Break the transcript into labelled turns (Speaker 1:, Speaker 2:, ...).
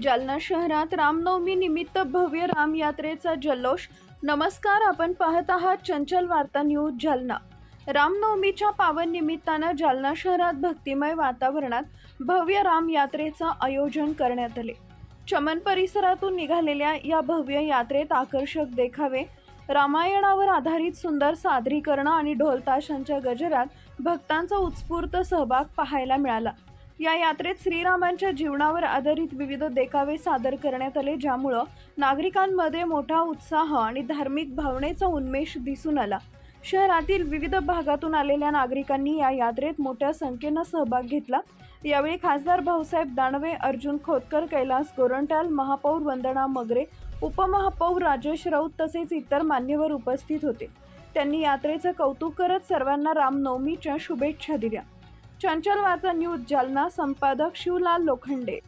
Speaker 1: जालना शहरात रामनवमी निमित्त भव्य राम यात्रेचा जल्लोष। नमस्कार, आपण पाहत आहात चंचल वार्ता न्यूज जालना। रामनवमीच्या पावन निमित्तानं जालना शहरात भक्तिमय वातावरणात भव्य राम यात्रेचं आयोजन करण्यात आले। चमन परिसरातून निघालेल्या या भव्य यात्रेत आकर्षक देखावे, रामायणावर आधारित सुंदर सादरीकरण आणि ढोलताशांच्या गजरात भक्तांचा उत्स्फूर्त सहभाग पाहायला मिळाला। या यात्रेत श्रीरामांच्या जीवनावर आधारित विविध देखावे सादर करण्यात आले, ज्यामुळे नागरिकांमध्ये मोठा उत्साह आणि धार्मिक भावनेचा उन्मेष दिसून आला। शहरातील विविध भागातून आलेल्या नागरिकांनी या यात्रेत मोठ्या संख्येने सहभाग घेतला। यावेळी खासदार भाऊसाहेब दानवे, अर्जुन खोतकर, कैलास गोरंट्याल, महापौर वंदना मगरे, उपमहापौर राजेश राऊत तसेच इतर मान्यवर उपस्थित होते। त्यांनी यात्रेचं कौतुक करत सर्वांना रामनवमीच्या शुभेच्छा दिल्या। चंचल वार्ता न्यूज जालना, संपादक शिवलाल लोखंडे।